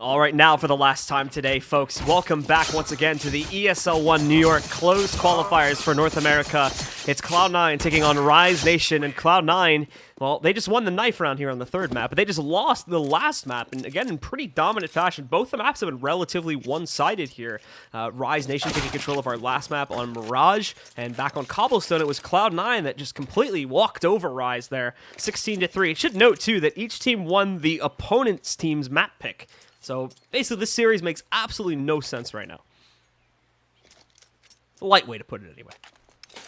All right, now for the last time today, folks, welcome back once again to the ESL One New York closed qualifiers for North America. It's Cloud9 taking on Rise Nation, and Cloud9, well, they just won the knife round here on the third map, but they just lost the last map, and again, in pretty dominant fashion. Both the maps have been relatively one-sided here. Rise Nation taking control of our last map on Mirage, and back on Cobblestone, it was Cloud9 that just completely walked over Rise there, 16-3. It should note, too, that each team won the opponent's team's map pick. So basically, this series makes absolutely no sense right now. A light way to put it, anyway.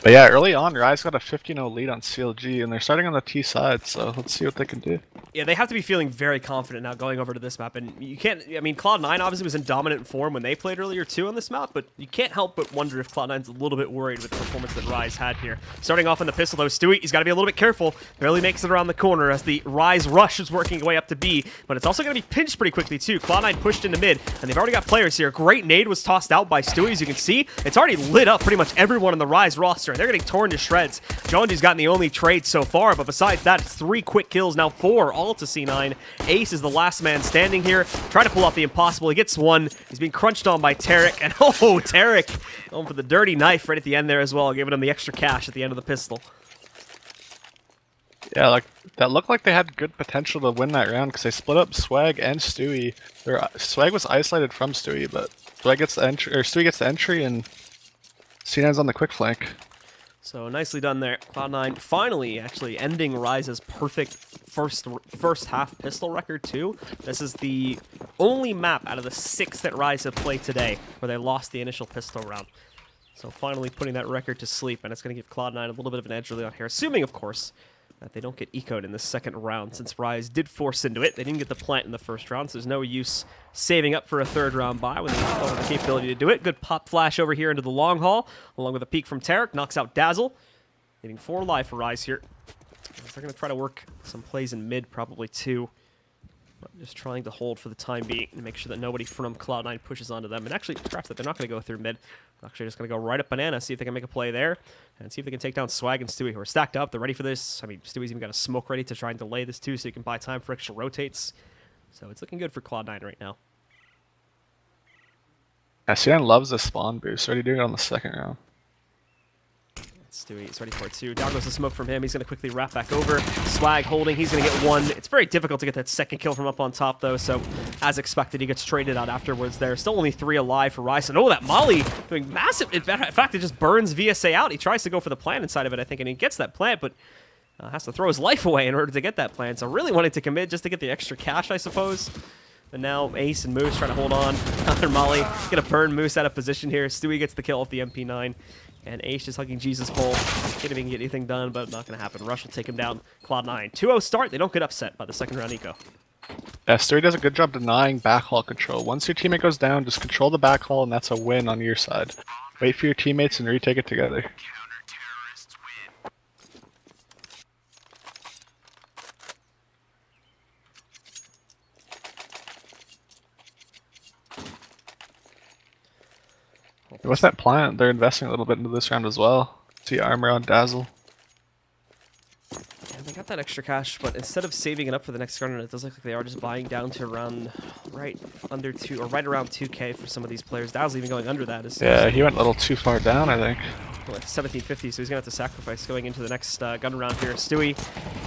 But yeah, early on, Rise got a 15-0 lead on CLG, and they're starting on the T side, so let's see what they can do. Yeah, they have to be feeling very confident now going over to this map, and you can't, I mean, Cloud9 obviously was in dominant form when they played earlier too on this map, but you can't help but wonder if Cloud9's a little bit worried with the performance that Rise had here. Starting off in the pistol though, Stewie, he's got to be a little bit careful, barely makes it around the corner as the Rise rush is working way up to B, but it's also going to be pinched pretty quickly too. Cloud9 pushed into mid, and they've already got players here. Great nade was tossed out by Stewie, as you can see. It's already lit up pretty much everyone on the Rise roster, and they're getting torn to shreds. Jonesy's gotten the only trade so far, but besides that, it's 3 quick kills, now 4, all to C9. Ace is the last man standing here, trying to pull off the impossible. He gets one. He's being crunched on by Tarek, and oh, Tarek going for the dirty knife right at the end there as well, giving him the extra cash at the end of the pistol. Yeah, like that looked like they had good potential to win that round because they split up Swag and Stewie. Swag was isolated from Stewie, but Swag gets the entry, or Stewie gets the entry, and C9's on the quick flank. So nicely done there. Cloud9 finally actually ending Rise's perfect first half pistol record too. This is the only map out of the 6 that Rise have played today where they lost the initial pistol round. So finally putting that record to sleep, and it's going to give Cloud9 a little bit of an edge early on here, assuming, of course, that they don't get ecoed in the second round, since Rise did force into it. They didn't get the plant in the first round, so there's no use saving up for a third round buy when they don't have the capability to do it. Good pop flash over here into the long haul, along with a peek from Tarek. Knocks out Dazzle, leaving 4 alive for Rise here. They're going to try to work some plays in mid, probably too. But just trying to hold for the time being and make sure that nobody from Cloud9 pushes onto them. And actually, scratch that, they're not going to go through mid. They're actually just going to go right up Banana, see if they can make a play there, and see if they can take down Swag and Stewie, who are stacked up. They're ready for this. I mean, Stewie's even got a smoke ready to try and delay this too, so you can buy time for extra rotates. So it's looking good for Cloud9 right now. Yeah, C9 loves the spawn boost. Already doing it on the second round. Stewie is ready for it too. Down goes the smoke from him. He's going to quickly wrap back over. Swag holding. He's going to get one. It's very difficult to get that second kill from up on top, though. So, as expected, he gets traded out afterwards there. Still only 3 alive for Rice. And oh, that Molly doing massive. In fact, it just burns VSA out. He tries to go for the plant inside of it, I think, and he gets that plant, but has to throw his life away in order to get that plant. So, really wanting to commit just to get the extra cash, I suppose. But now Ace and Moose trying to hold on. Another Molly. Gonna burn Moose out of position here. Stewie gets the kill off the MP9. And Ace just hugging Jesus Bowl. Can't even get anything done, but not going to happen. Rush will take him down. Cloud9. 2-0 start. They don't get upset by the second round eco. Yeah, Stewie does a good job denying backhaul control. Once your teammate goes down, just control the backhaul, and that's a win on your side. Wait for your teammates and retake it together. What's that plant? They're investing a little bit into this round as well. See armor on Dazzle. Yeah, they got that extra cash, but instead of saving it up for the next round, it does look like they are just buying down to around right under 2 or right around 2K for some of these players. Dazzle even going under that. Yeah, he went a little too far down, I think. Well, 1750, so he's going to have to sacrifice going into the next gun round here. Stewie,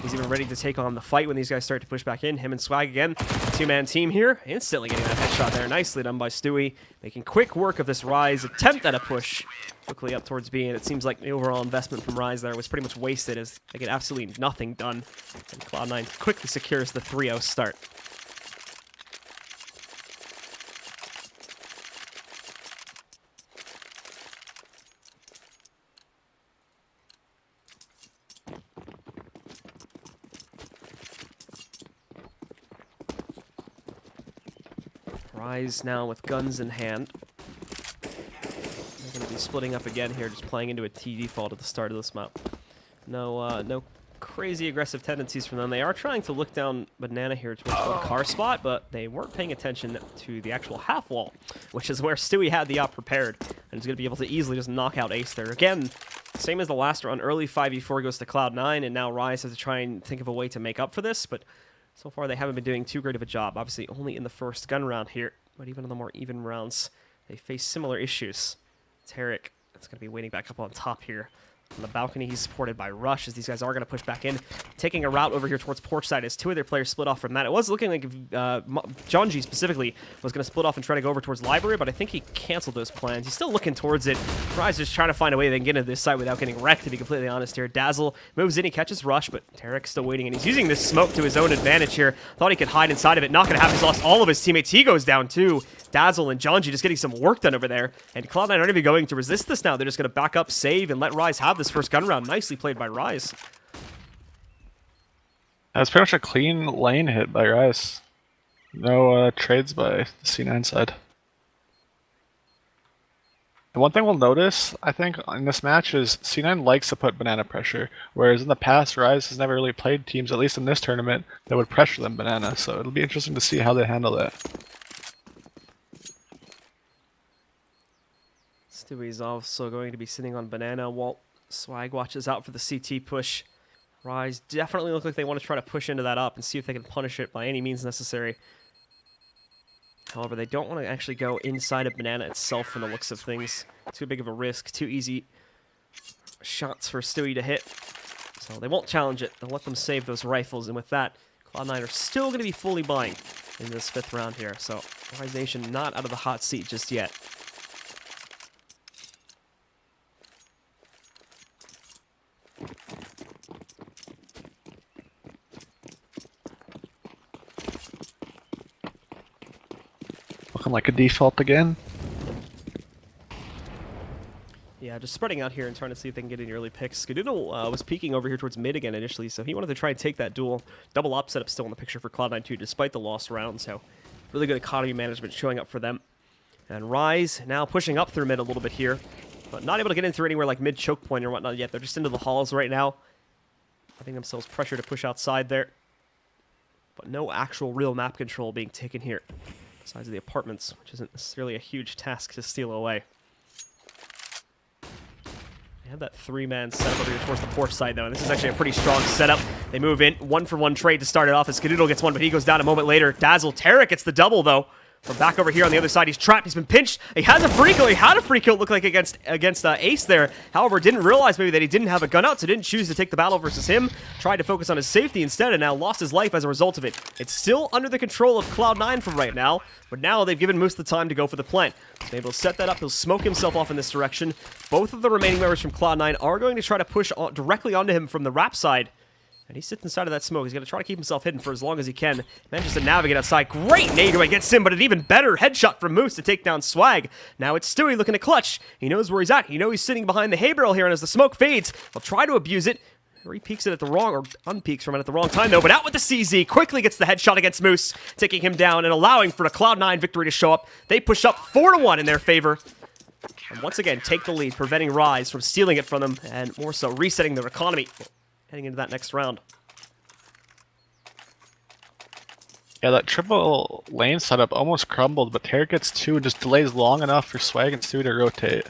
he's even ready to take on the fight when these guys start to push back in. Him and Swag again, 2-man team here. Instantly getting that headshot there. Nicely done by Stewie. Making quick work of this Rise attempt at a push quickly up towards B, and it seems like the overall investment from Rise there was pretty much wasted as they get absolutely nothing done. And Cloud9 quickly secures the 3-0 start. Rise now with guns in hand. They're going to be splitting up again here, just playing into a T default at the start of this map. No crazy aggressive tendencies from them. They are trying to look down Banana here towards one car spot, but they weren't paying attention to the actual half wall, which is where Stewie had the op prepared, and he's going to be able to easily just knock out Ace there. Again, same as the last round, early 5v4 goes to Cloud9, and now Rise has to try and think of a way to make up for this, but So far, they haven't been doing too great of a job. Obviously, only in the first gun round here, but even in the more even rounds, they face similar issues. Tarek is going to be waiting back up on top here. On the balcony, he's supported by Rush, as these guys are going to push back in. Taking a route over here towards porch side as two of their players split off from that. It was looking like Jonji specifically was going to split off and try to go over towards library, but I think he canceled those plans. He's still looking towards it. Rise just trying to find a way they can get into this site without getting wrecked, to be completely honest here. Dazzle moves in, he catches Rush, but Tarek's still waiting, and he's using this smoke to his own advantage here. Thought he could hide inside of it. Not going to happen. He's lost all of his teammates. He goes down too. Dazzle and Jonji just getting some work done over there. And Cloud9 aren't even going to resist this now. They're just going to back up, save, and let Rise have this first gun round. Nicely played by Rise. That's pretty much a clean lane hit by Rise. No trades by the C9 side. And one thing we'll notice, I think, in this match is C9 likes to put banana pressure, whereas in the past, Rise has never really played teams, at least in this tournament, that would pressure them banana. So it'll be interesting to see how they handle that. Stewie's also going to be sitting on banana while Swag watches out for the CT push. Rise definitely look like they want to try to push into that up and see if they can punish it by any means necessary. However, they don't want to actually go inside of banana itself from the looks of things. Too big of a risk, too easy shots for Stewie to hit. So they won't challenge it. They'll let them save those rifles, and with that, Cloud9 are still going to be fully buying in this 5th round here. So Rise Nation not out of the hot seat just yet. Looking like a default again. Yeah, just spreading out here and trying to see if they can get any early picks. Skadoodle was peeking over here towards mid again initially, so he wanted to try and take that duel. Double op setup still in the picture for Cloud9 too, despite the lost round, so really good economy management showing up for them. And Rise now pushing up through mid a little bit here, but not able to get in through anywhere like mid choke point or whatnot yet. They're just into the halls right now, giving themselves pressure to push outside there, but no actual real map control being taken here. Besides of the apartments, which isn't necessarily a huge task to steal away. They have that 3-man setup over here towards the porch side, though, and this is actually a pretty strong setup. They move in, 1-for-1 trade to start it off as Skadoodle gets one, but he goes down a moment later. Dazzle, Tarek gets the double, though. From back over here on the other side, he's trapped, he's been pinched. He has a free kill, he had a free kill, it looked like against Ace there. However, didn't realize maybe that he didn't have a gun out, so didn't choose to take the battle versus him. Tried to focus on his safety instead, and now lost his life as a result of it. It's still under the control of Cloud9 for right now, but now they've given Moose the time to go for the plant. He's able to set that up, he'll smoke himself off in this direction. Both of the remaining members from Cloud9 are going to try to push directly onto him from the wrap side. And he sits inside of that smoke. He's going to try to keep himself hidden for as long as he can. Manages to navigate outside. Great nade against him, but an even better headshot from Moose to take down Swag. Now it's Stewie looking to clutch. He knows where he's at. He knows he's sitting behind the hay barrel here, and as the smoke fades, he'll try to abuse it. Or he peeks it at the wrong, or unpeaks from it at the wrong time, though. But out with the CZ. Quickly gets the headshot against Moose, taking him down and allowing for the Cloud9 victory to show up. They push up 4-1 in their favor. And once again, take the lead, preventing Rise from stealing it from them, and more so, resetting their economy heading into that next round. Yeah, that triple lane setup almost crumbled, but Tarek gets 2 and just delays long enough for Swag and Stewie to rotate.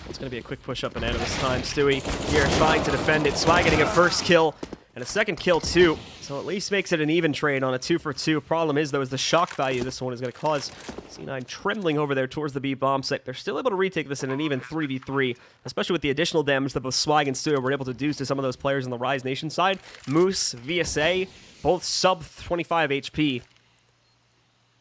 It's going to be a quick push up banana this time. Stewie here trying to defend it. Swag getting a first kill and a second kill too. So at least makes it an even trade on a 2-for-2. Problem is, though, is the shock value this one is going to cause C9 trembling over there towards the B bomb site. They're still able to retake this in an even 3v3, especially with the additional damage that both Swag and Stewie were able to do to some of those players on the Rise Nation side. Moose, VSA, both sub 25 HP.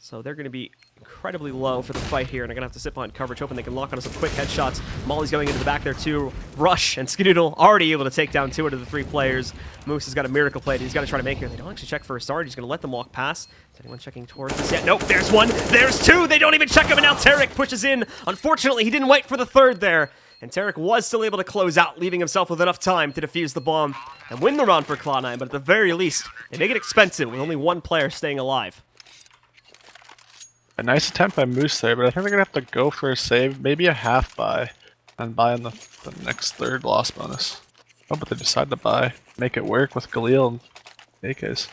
So they're going to be incredibly low for the fight here, and are going to have to sit behind coverage, hoping they can lock onto some quick headshots. Molly's going into the back there too. Rush and Skadoodle already able to take down 2 out of the 3 players. Moose has got a miracle play that he's got to try to make here. They don't actually check for a start. He's going to let them walk past. Is anyone checking towards this yet? Nope, there's one. There's 2. They don't even check him, and now Tarek pushes in. Unfortunately, he didn't wait for the 3rd there. And Tarek was still able to close out, leaving himself with enough time to defuse the bomb and win the round for Cloud9, but at the very least, they make it expensive with only 1 player staying alive. A nice attempt by Moose there, but I think they're going to have to go for a save, maybe a half buy, and buy on the next 3rd loss bonus. Oh, but they decide to buy. Make it work with Galil and AKs.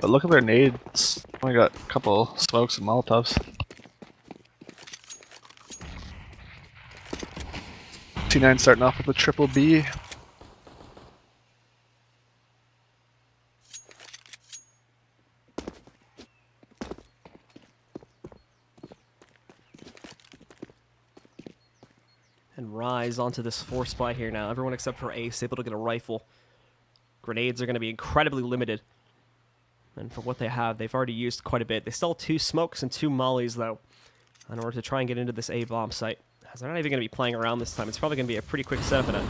But look at their nades. Only got a couple smokes and Molotovs. T9 starting off with a triple B. And Rise onto this force spy here now. Everyone except for Ace able to get a rifle. Grenades are going to be incredibly limited. And for what they have, they've already used quite a bit. They still have 2 smokes and 2 mollies, though, in order to try and get into this A-bomb site. As they're not even going to be playing around this time. It's probably going to be a pretty quick setup and an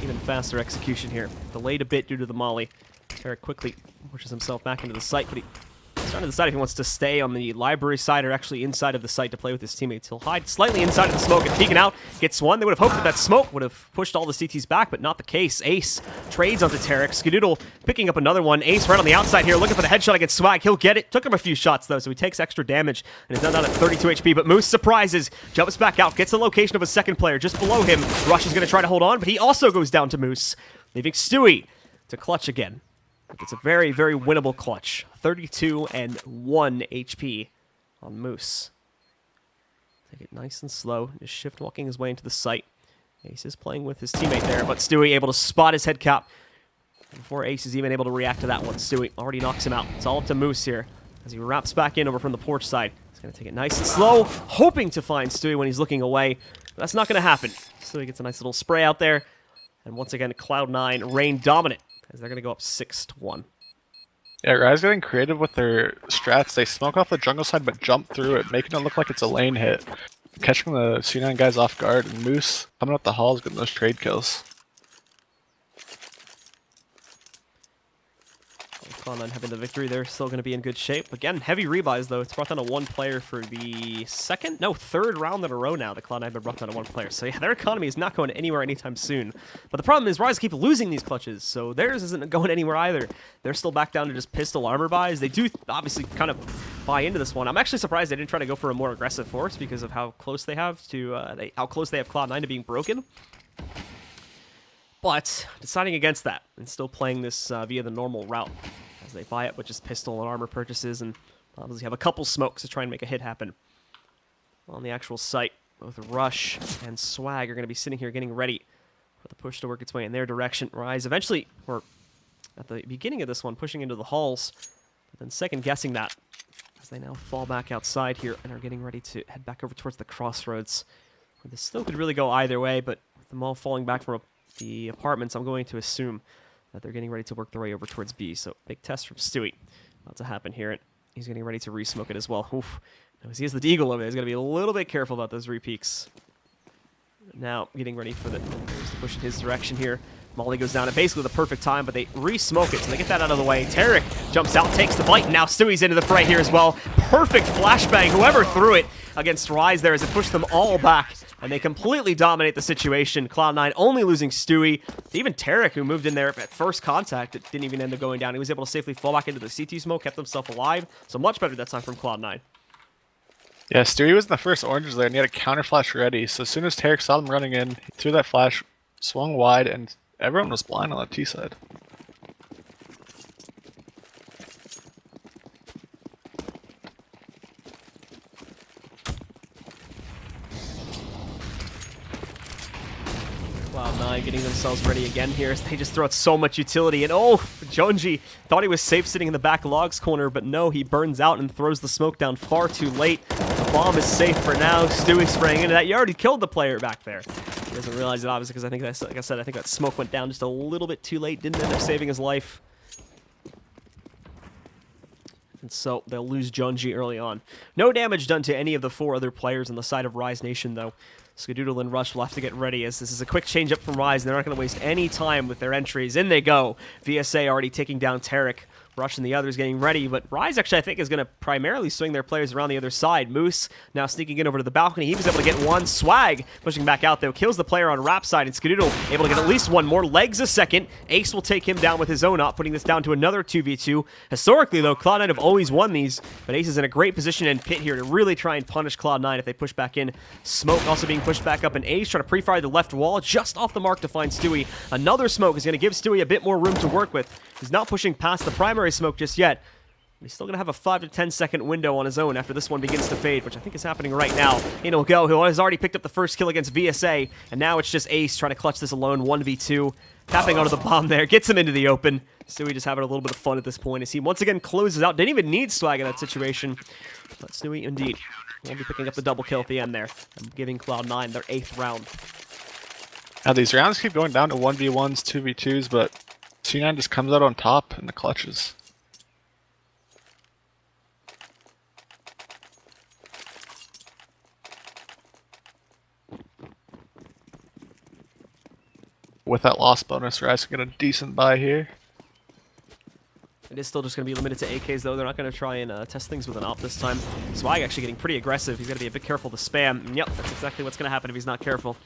even faster execution here. Delayed a bit due to the molly. Tarek quickly pushes himself back into the site, but he's trying to decide if he wants to stay on the library side or actually inside of the site to play with his teammates. He'll hide slightly inside of the smoke and peeking out. Gets one. They would have hoped that that smoke would have pushed all the CTs back, but not the case. Ace trades onto Tarek. Skadoodle picking up another one. Ace right on the outside here, looking for the headshot against Swag. He'll get it. Took him a few shots, though, so he takes extra damage and is now down at 32 HP. But Moose surprises, jumps back out, gets the location of a second player just below him. Rush is going to try to hold on, but he also goes down to Moose, leaving Stewie to clutch again. It's a very, very winnable clutch. 32 and 1 HP on Moose. Take it nice and slow. Just shift walking his way into the site. Ace is playing with his teammate there, but Stewie able to spot his head cap before Ace is even able to react to that one. Stewie already knocks him out. It's all up to Moose here as he wraps back in over from the porch side. He's going to take it nice and slow, hoping to find Stewie when he's looking away. But that's not going to happen. Stewie gets a nice little spray out there. And once again, Cloud9 reign dominant, as they're going to go up 6-1. Yeah, Rise getting creative with their strats. They smoke off the jungle side but jump through it, making it look like it's a lane hit. Catching the C9 guys off guard, and Moose coming up the halls getting those trade kills. Cloud9 having the victory, they're still going to be in good shape. Again, heavy rebuys, though. It's brought down to 1 player for the third round in a row now. The Cloud9 have been brought down to 1 player. So yeah, their economy is not going anywhere anytime soon. But the problem is Rise keep losing these clutches, so theirs isn't going anywhere either. They're still back down to just pistol armor buys. They do obviously kind of buy into this one. I'm actually surprised they didn't try to go for a more aggressive force because of how close they have to how close they have Cloud9 to being broken. But deciding against that and still playing this via the normal route. They buy it with just pistol and armor purchases, and obviously have a couple smokes to try and make a hit happen. On the actual site, both Rush and Swag are going to be sitting here getting ready for the push to work its way in their direction. Rise eventually, or at the beginning of this one, pushing into the halls, but then second guessing that as they now fall back outside here and are getting ready to head back over towards the crossroads. Where this still could really go either way, but with them all falling back from the apartments, I'm going to assume that they're getting ready to work their way over towards B. So big test from Stewie about to happen here. He's getting ready to re-smoke it as well. Oof. As he has the deagle over there, he's going to be a little bit careful about those re-peaks. Now getting ready for the to push in his direction here. Molly goes down at basically the perfect time, but they re-smoke it, so they get that out of the way. Tarek jumps out, takes the bite, and now Stewie's into the fray here as well. Perfect flashbang, whoever threw it against Rise there as it pushed them all back. And they completely dominate the situation. Cloud9 only losing Stewie. Even Tarek, who moved in there at first contact, it didn't even end up going down. He was able to safely fall back into the CT smoke, kept himself alive. So much better that time from Cloud9. Yeah, Stewie was in the first oranges there, and he had a counter flash ready. So as soon as Tarek saw them running in, he threw that flash, swung wide, and everyone was blind on the T side. Cloud9 getting themselves ready again here as they just throw out so much utility. And oh, Jonji thought he was safe sitting in the back logs corner, but no, he burns out and throws the smoke down far too late. The bomb is safe for now. Stewie spraying into that. You already killed the player back there. He doesn't realize it, obviously, because I think that's, like I said, I think that smoke went down just a little bit too late. Didn't end up saving his life. And so they'll lose Jonji early on. No damage done to any of the 4 other players on the side of Rise Nation, though. Skadoodle and Rush will have to get ready, as this is a quick change up from Rise, and they're not going to waste any time with their entries. In they go. VSA already taking down Tarek. Rush and the others getting ready, but Rise actually, I think, is going to primarily swing their players around the other side. Moose now sneaking in over to the balcony. He was able to get one. Swag pushing back out, though. Kills the player on Rap side, and Skadoodle able to get at least one more. Legs a second. Ace will take him down with his own op, putting this down to another 2v2. Historically, though, Cloud9 have always won these, but Ace is in a great position and Pit here to really try and punish Cloud9 if they push back in. Smoke also being pushed back up, and Ace trying to pre-fire the left wall, just off the mark to find Stewie. Another smoke is going to give Stewie a bit more room to work with. He's not pushing past the primary smoke just yet. He's still going to have a 5 to 10 second window on his own after this one begins to fade, which I think is happening right now. In he'll go, who has already picked up the first kill against VSA, and now it's just Ace trying to clutch this alone, 1v2. Tapping onto the bomb there, gets him into the open. Stewie just having a little bit of fun at this point as he once again closes out. Didn't even need Swag in that situation. But Stewie, indeed, will be picking up the double kill at the end there, and giving Cloud9 their 8th round. Now these rounds keep going down to 1v1s, 2v2s, but C9 just comes out on top in the clutches. With that loss bonus, Rise can get a decent buy here. It is still just going to be limited to AKs, though. They're not going to try and test things with an AWP this time. Swag actually getting pretty aggressive. He's got to be a bit careful to spam. And yep, that's exactly what's going to happen if he's not careful.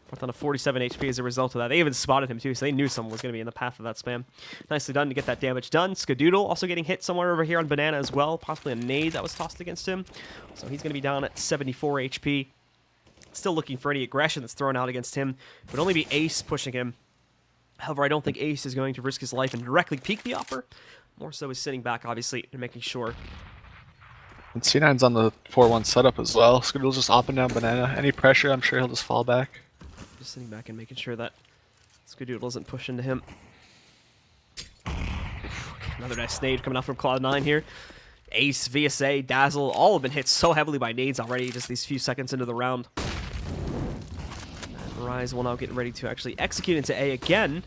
Brought down to 47 HP as a result of that. They even spotted him, too, so they knew someone was going to be in the path of that spam. Nicely done to get that damage done. Skadoodle also getting hit somewhere over here on Banana as well. Possibly a nade that was tossed against him. So he's going to be down at 74 HP. Still looking for any aggression that's thrown out against him. It would only be Ace pushing him. However, I don't think Ace is going to risk his life and directly peek the upper. More so is sitting back, obviously, and making sure. And C9's on the 4-1 setup as well. Skadoodle's just up and down Banana. Any pressure, I'm sure he'll just fall back. Just sitting back and making sure that Skadoodle doesn't push into him. Another nice nade coming out from Cloud9 here. Ace, VSA, Dazzle, all have been hit so heavily by nades already, just these few seconds into the round. And Rise will now get ready to actually execute into A again.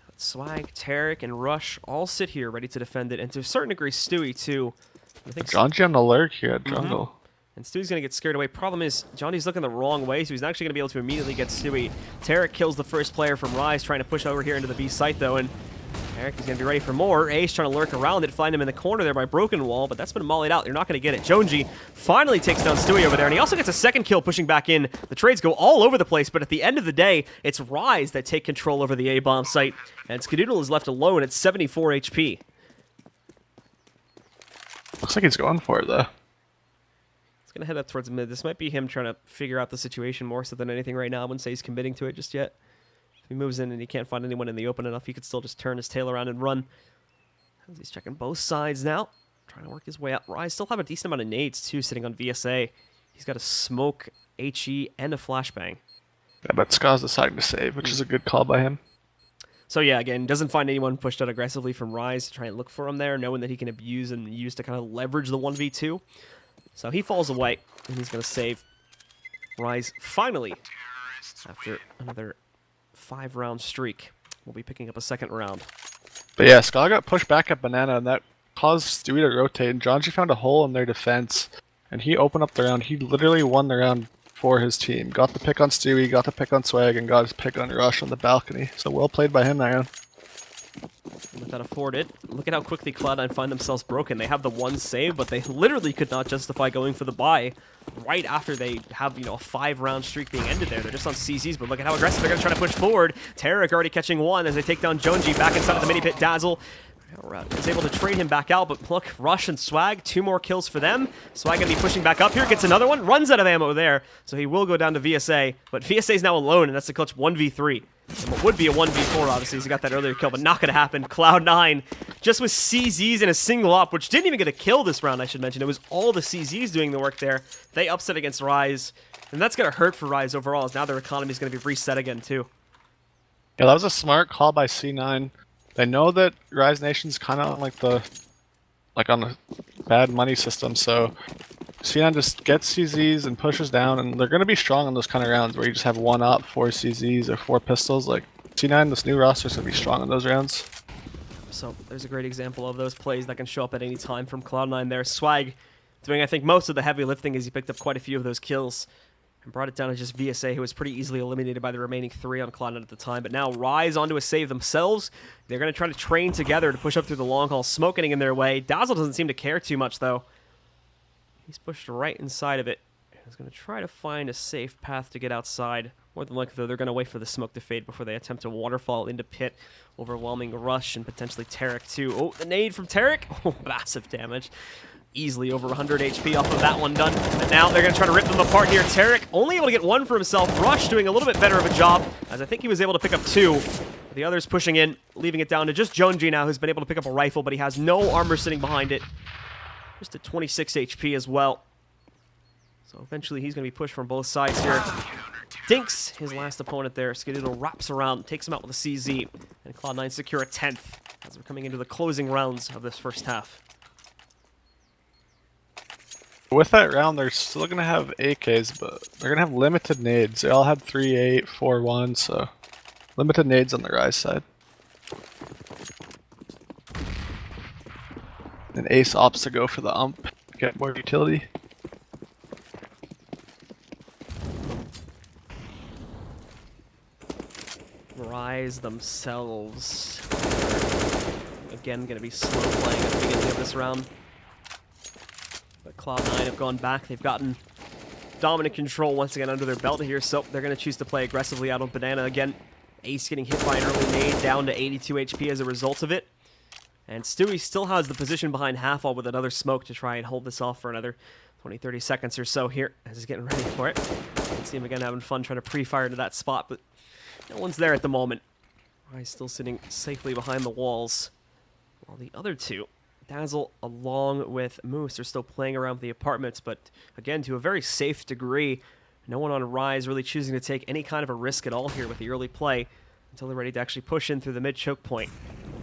But Swag, Tarek, and Rush all sit here ready to defend it, and to a certain degree, Stewie too. I think Jonji on the lurk here at jungle. And Stewie's going to get scared away. Problem is, Johnny's looking the wrong way, so he's actually going to be able to immediately get Stewie. Tarek kills the first player from Rise, trying to push over here into the B site, though, and Tarek is going to be ready for more. Ace trying to lurk around it, find him in the corner there by Broken Wall, but that's been mollied out. They're not going to get it. Jonji finally takes down Stewie over there, and he also gets a second kill pushing back in. The trades go all over the place, but at the end of the day, it's Rise that take control over the A-bomb site, and Skadoodle is left alone at 74 HP. Looks like he's going for it, though. Gonna head up towards mid. This might be him trying to figure out the situation more so than anything right now. I wouldn't say he's committing to it just yet. If he moves in and he can't find anyone in the open enough, he could still just turn his tail around and run. He's checking both sides now, trying to work his way out. Rise still have a decent amount of nades too, sitting on VSA. He's got a smoke, HE, and a flashbang. Yeah, but Ska's deciding to save, which is a good call by him. So yeah, again, doesn't find anyone pushed out aggressively from Rise to try and look for him there, knowing that he can abuse and use to kind of leverage the 1v2. So he falls away, and he's going to save Rise finally after another 5-round streak. We'll be picking up a second round. But yeah, Ska got pushed back at Banana, and that caused Stewie to rotate, and Jonji found a hole in their defense, and he opened up the round. He literally won the round for his team. Got the pick on Stewie, got the pick on Swag, and got his pick on Rush on the balcony. So well played by him that round. Let that afford it. Look at how quickly Cloud9 find themselves broken. They have the one save, but they literally could not justify going for the buy right after they have, you know, a 5-round streak being ended there. They're just on CZs, but look at how aggressive they're going to try to push forward. Tarek already catching one as they take down Jonji back inside of the mini pit. Dazzle is able to trade him back out, but look, Rush and Swag, 2 more kills for them. Swag going to be pushing back up here, gets another one, runs out of ammo there, so he will go down to VSA, but VSA is now alone, and that's the clutch 1v3. And what would be a 1v4, obviously, as he got that earlier kill, but not going to happen. Cloud9, just with CZs in a single op, which didn't even get a kill this round, I should mention. It was all the CZs doing the work there. They upset against Rise, and that's going to hurt for Rise overall, as now their economy is going to be reset again, too. Yeah, that was a smart call by C9. They know that Rise Nation's kind of on a bad money system, so C9 just gets CZs and pushes down, and they're going to be strong in those kind of rounds where you just have 1 op, 4 CZs, or 4 pistols. Like, C9, this new roster is going to be strong in those rounds. So there's a great example of those plays that can show up at any time from Cloud9 there. Swag doing, I think, most of the heavy lifting as he picked up quite a few of those kills and brought it down to just VSA, who was pretty easily eliminated by the remaining 3 on Cloud9 at the time. But now Rise onto a save themselves. They're going to try to train together to push up through the long haul, smoke getting in their way. Dazzle doesn't seem to care too much, though. He's pushed right inside of it. He's going to try to find a safe path to get outside. More than likely, though, they're going to wait for the smoke to fade before they attempt to waterfall into pit, overwhelming Rush and potentially Tarek, too. Oh, the nade from Tarek. Oh, massive damage. Easily over 100 HP off of that one done. And now they're going to try to rip them apart here. Tarek only able to get 1 for himself. Rush doing a little bit better of a job, as I think he was able to pick up 2. The others pushing in, leaving it down to just Jonesy now, who's been able to pick up a rifle, but he has no armor sitting behind it. Just at 26 HP as well. So eventually he's going to be pushed from both sides here. Dinks, his last opponent there. Skadoodle wraps around, takes him out with a CZ. And Cloud9 secure a 10th as we're coming into the closing rounds of this first half. With that round, they're still going to have AKs, but they're going to have limited nades. They all had 3-8, 4-1, so limited nades on the Rise side. And Ace opts to go for the ump, get more utility. Rise themselves. Again, going to be slow playing at the beginning of this round. But Cloud9 have gone back. They've gotten dominant control once again under their belt here, so they're going to choose to play aggressively out on Banana again. Ace getting hit by an early nade, down to 82 HP as a result of it. And Stewie still has the position behind half-wall with another smoke to try and hold this off for another 20-30 seconds or so here as he's getting ready for it. You can see him again having fun trying to pre-fire to that spot, but no one's there at the moment. He's still sitting safely behind the walls. While the other two, Dazzle along with Moose, are still playing around with the apartments, but again, to a very safe degree. No one on Rise really choosing to take any kind of a risk at all here with the early play until they're ready to actually push in through the mid-choke point.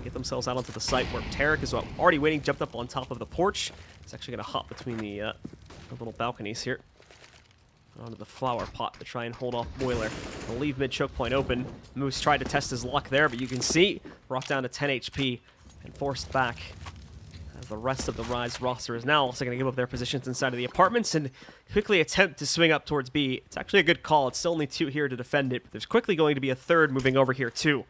Get themselves out onto the site where Tarek is already waiting, jumped up on top of the porch. He's actually going to hop between the little balconies here. Onto the flower pot to try and hold off Boiler. They'll leave mid-choke point open. Moose tried to test his luck there, but you can see brought down to 10 HP and forced back. As the rest of the Rise roster is now also going to give up their positions inside of the apartments and quickly attempt to swing up towards B. It's actually a good call. It's still only two here to defend it, but there's quickly going to be a third moving over here too.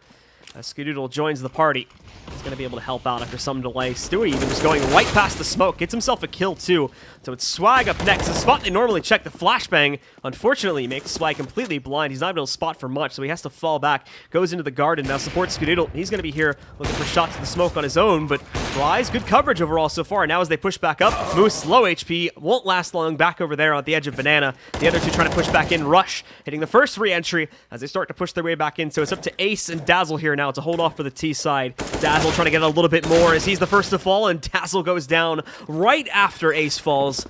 As Skadoodle joins the party, he's going to be able to help out after some delay. Stewie even just going right past the smoke, gets himself a kill too. So it's Swag up next. The spot they normally check, the flashbang, unfortunately makes Swag completely blind. He's not able to spot for much, so he has to fall back. Goes into the garden, now supports Skadoodle. He's going to be here looking for shots to the smoke on his own, but Rise, good coverage overall so far. Now as they push back up, Moose, low HP, won't last long back over there at the edge of Banana. The other two trying to push back in. Rush hitting the first re-entry as they start to push their way back in. So it's up to Ace and Dazzle here now to hold off for the T side. Dazzle trying to get a little bit more as he's the first to fall, and Dazzle goes down right after Ace falls.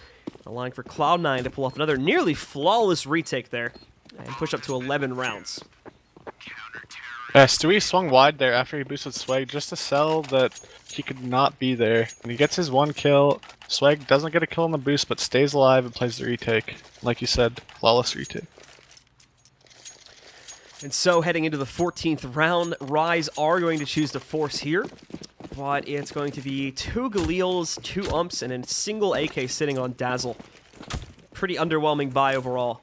Allowing for Cloud9 to pull off another nearly flawless retake there and push up to 11 rounds. Yeah, Stewie swung wide there after he boosted Swag just to sell that he could not be there. And he gets his one kill. Swag doesn't get a kill on the boost, but stays alive and plays the retake. Like you said, flawless retake. And so heading into the 14th round, Rise are going to choose to force here. But it's going to be 2 Galils, 2 umps, and a single AK sitting on Dazzle. Pretty underwhelming buy overall.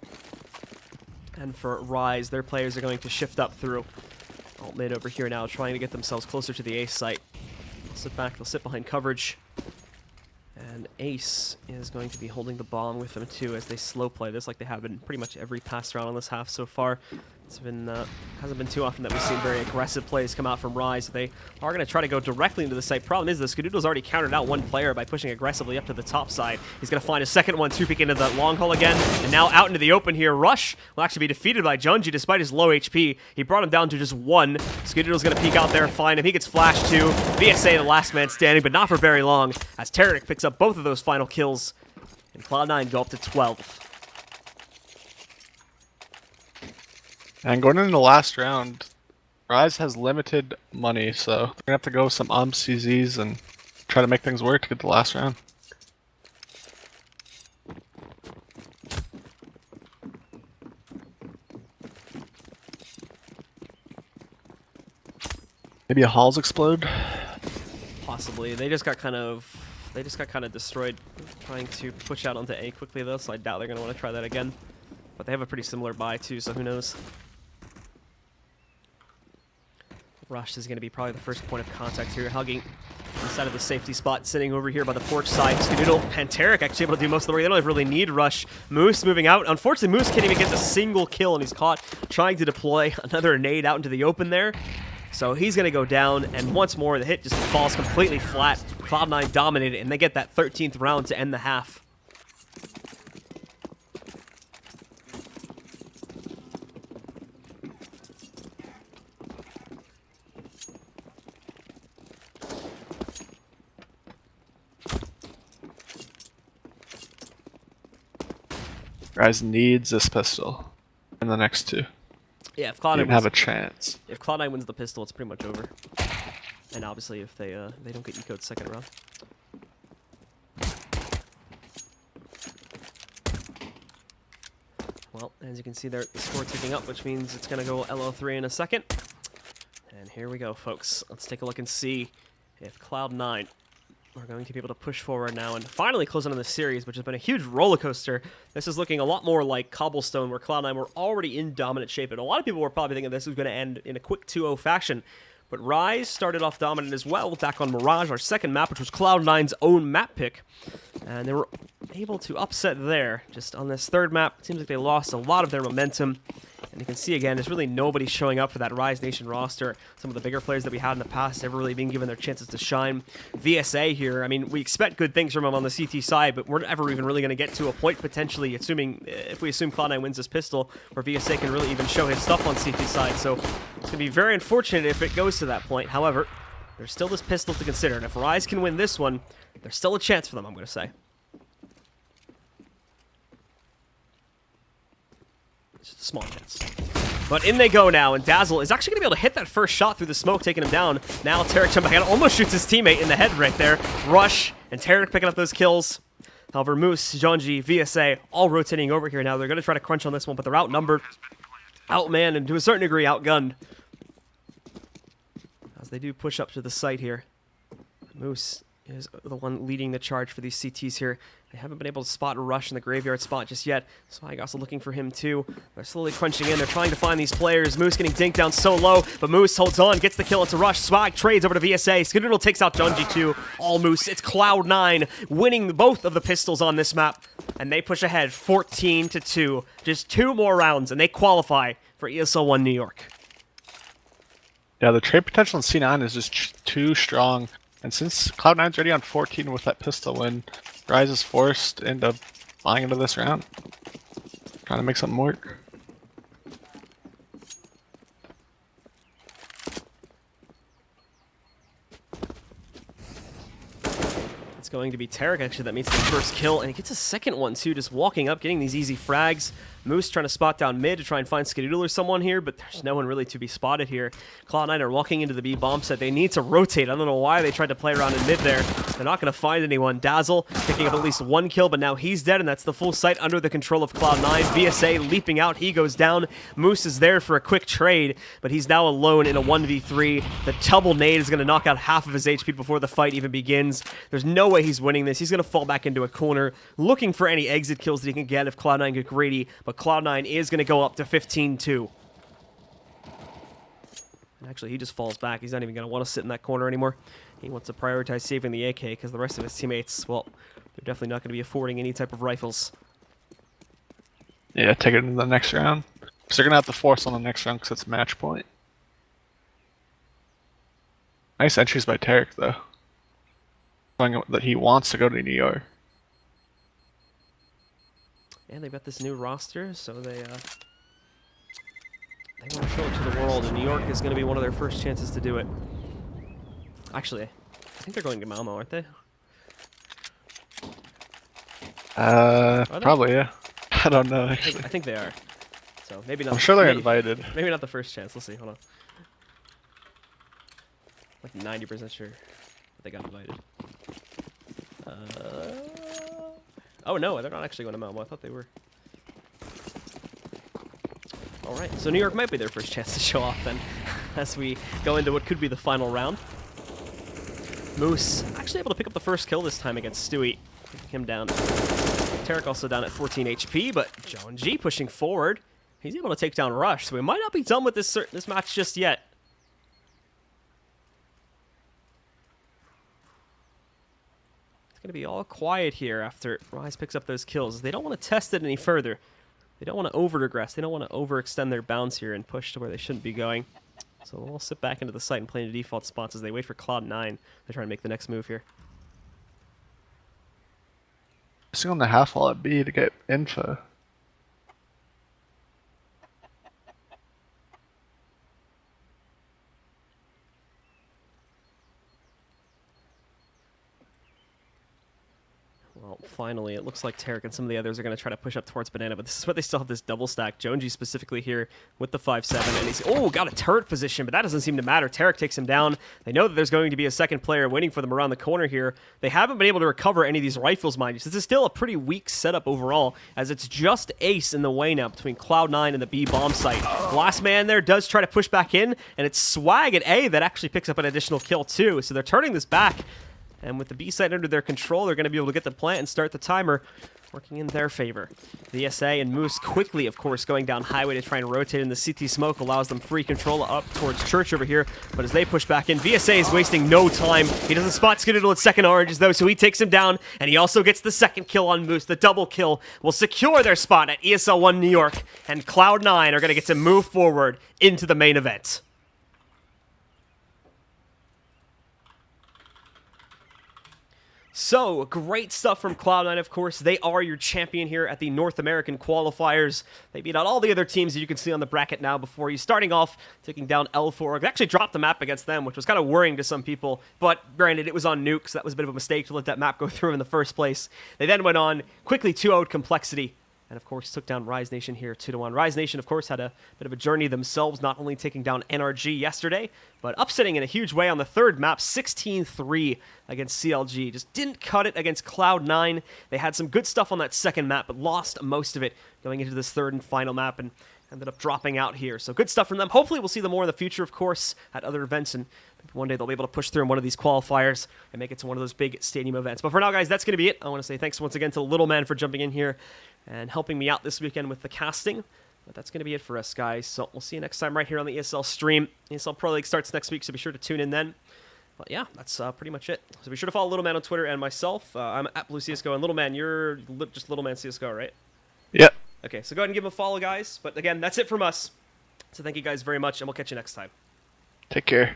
And for Rise, their players are going to shift up through. Alt mid over here now, trying to get themselves closer to the Ace site. They'll sit back, they'll sit behind coverage. And Ace is going to be holding the bomb with them too as they slow play this like they have been pretty much every pass round on this half so far. It's been hasn't been too often that we've seen very aggressive plays come out from Rise. They are going to try to go directly into the site. Problem is, the Skadoodle's already countered out one player by pushing aggressively up to the top side. He's going to find a second one, 2-peek into the long hole again, and now out into the open here. Rush will actually be defeated by Junji despite his low HP. He brought him down to just 1. Skadoodle's going to peek out there and find him. He gets flashed too. VSA, the last man standing, but not for very long, as Tarek picks up both of those final kills, and Cloud9 go up to 12. And going into the last round, Rise has limited money, so they're going to have to go with some CZs and try to make things work to get the last round. Maybe a Halls explode? Possibly. They just got kind of destroyed trying to push out onto A quickly though, so I doubt they're going to want to try that again. But they have a pretty similar buy too, so who knows. Rush is going to be probably the first point of contact here, hugging inside of the safety spot, sitting over here by the porch side. Skadoodle, Panteric actually able to do most of the work. They don't really need Rush. Moose moving out. Unfortunately, Moose can't even get a single kill, and he's caught trying to deploy another nade out into the open there. So he's going to go down, and once more, the hit just falls completely flat. Cloud9 dominated, and they get that 13th round to end the half. Rise needs this pistol in the next two. Yeah, if You Cloud9 even wins, have a chance. if Cloud9 wins the pistol, it's pretty much over. And obviously, if they don't get eco'd second round. Well, as you can see there, the score ticking up, which means it's going to go LO3 in a second. And here we go, folks. Let's take a look and see if Cloud9 are going to be able to push forward now and finally close on the series, which has been a huge roller coaster. This is looking a lot more like Cobblestone, where Cloud9 were already in dominant shape. And a lot of people were probably thinking this was going to end in a quick 2-0 fashion. But Rise started off dominant as well, back on Mirage, our second map, which was Cloud9's own map pick. And they were able to upset there. Just on this third map, it seems like they lost a lot of their momentum. And you can see again, there's really nobody showing up for that Rise Nation roster. Some of the bigger players that we had in the past never really been given their chances to shine. VSA here, I mean, we expect good things from him on the CT side, but we're never even really going to get to a point potentially, if we assume Cloud9 wins this pistol, where VSA can really even show his stuff on CT side. So it's going to be very unfortunate if it goes to that point. However, there's still this pistol to consider, and if Rise can win this one, there's still a chance for them, I'm going to say. It's just a small chance. But in they go now, and Dazzle is actually going to be able to hit that first shot through the smoke, taking him down. Now Tarek jumping out, almost shoots his teammate in the head right there. Rush, and Tarek picking up those kills. However, Moose, Jonji, VSA, all rotating over here now. They're going to try to crunch on this one, but they're outnumbered, outmanned, and to a certain degree, outgunned. As they do push up to the site here. Moose is the one leading the charge for these CTs here. They haven't been able to spot a Rush in the graveyard spot just yet. Swag also looking for him too. They're slowly crunching in. They're trying to find these players. Moose getting dinked down so low, but Moose holds on, gets the kill into Rush. Swag trades over to VSA. Skidoodle takes out Junji too. All Moose. It's Cloud9 winning both of the pistols on this map, and they push ahead 14-2. Just 2 more rounds, and they qualify for ESL One New York. Yeah, the trade potential in C9 is just too strong. And since Cloud9's already on 14 with that pistol win, Rise is forced into flying into this round. Trying to make something work. It's going to be Tarek, actually, that meets the first kill, and he gets a second one, too, just walking up, getting these easy frags. Moose trying to spot down mid to try and find Skidoodle or someone here, but there's no one really to be spotted here. Cloud9 are walking into the B bomb set. They need to rotate. I don't know why they tried to play around in mid there. They're not going to find anyone. Dazzle picking up at least 1 kill, but now he's dead, and that's the full site under the control of Cloud9. VSA leaping out. He goes down. Moose is there for a quick trade, but he's now alone in a 1v3. The double nade is going to knock out half of his HP before the fight even begins. There's no way he's winning this. He's going to fall back into a corner, looking for any exit kills that he can get if Cloud9 get greedy, but Cloud9 is going to go up to 15-2. Actually, he just falls back. He's not even going to want to sit in that corner anymore. He wants to prioritize saving the AK because the rest of his teammates, well, they're definitely not going to be affording any type of rifles. Yeah, take it into the next round. Because they're going to have to force on the next round because it's match point. Nice entries by Tarek, though. Showing that he wants to go to New York. And they've got this new roster, so they want to show it to the world, and New York is going to be one of their first chances to do it. Actually, I think they're going to Malmo, aren't they? Probably, yeah. I don't know, actually. I think they are. So maybe not. I'm sure they're invited. Maybe not the first chance. Let's see. Hold on. Like 90% sure that they got invited. Oh no, they're not actually going to Malmo. I thought they were. Alright, so New York might be their first chance to show off then, as we go into what could be the final round. Moose actually able to pick up the first kill this time against Stewie. Taking him down. Tarek also down at 14 HP, but Jonji pushing forward. He's able to take down Rush, so we might not be done with this match just yet. Going to be all quiet here after Rise picks up those kills. They don't want to test it any further. They don't want to over-regress. They don't want to overextend their bounds here and push to where they shouldn't be going. So they'll all sit back into the site and play into default spots as they wait for Cloud9 to try and make the next move here. Just on the half wall at B to get info. Well, finally, it looks like Tarek and some of the others are going to try to push up towards Banana, but this is where they still have this double stack. Jonesy specifically here with the 5-7, and he's, oh, got a turret position, but that doesn't seem to matter. Tarek takes him down. They know that there's going to be a second player waiting for them around the corner here. They haven't been able to recover any of these rifles, mind you. So this is still a pretty weak setup overall, as it's just Ace in the way now between Cloud9 and the B bomb site. Last man there does try to push back in, and it's Swag at A that actually picks up an additional kill too. So they're turning this back. And with the B site under their control, they're going to be able to get the plant and start the timer working in their favor. The SA and Moose quickly, of course, going down highway to try and rotate in. The CT smoke allows them free control up towards Church over here. But as they push back in, VSA is wasting no time. He doesn't spot Skidoodle at second oranges, though, so he takes him down. And he also gets the second kill on Moose. The double kill will secure their spot at ESL One New York. And Cloud9 are going to get to move forward into the main event. So, great stuff from Cloud9, of course. They are your champion here at the North American Qualifiers. They beat out all the other teams that you can see on the bracket now before you. Starting off, taking down L4. They actually dropped the map against them, which was kind of worrying to some people. But, granted, it was on Nuke, so that was a bit of a mistake to let that map go through in the first place. They then went on, quickly 2-0'd Complexity. And, of course, took down Rise Nation here 2-1. Rise Nation, of course, had a bit of a journey themselves, not only taking down NRG yesterday, but upsetting in a huge way on the third map, 16-3 against CLG. Just didn't cut it against Cloud9. They had some good stuff on that second map, but lost most of it going into this third and final map, and ended up dropping out here. So good stuff from them. Hopefully we'll see them more in the future, of course, at other events, and maybe one day they'll be able to push through in one of these qualifiers and make it to one of those big stadium events. But for now, guys, that's going to be it. I want to say thanks once again to Little Man for jumping in here and helping me out this weekend with the casting. But that's going to be it for us, guys. So we'll see you next time right here on the ESL stream. ESL Pro League starts next week, so be sure to tune in then. But yeah, that's pretty much it. So be sure to follow Little Man on Twitter and myself. I'm at Blue CSGO, and Little Man, you're just Little Man CSGO, right? Yep. Okay, so go ahead and give him a follow, guys. But again, that's it from us. So thank you guys very much, and we'll catch you next time. Take care.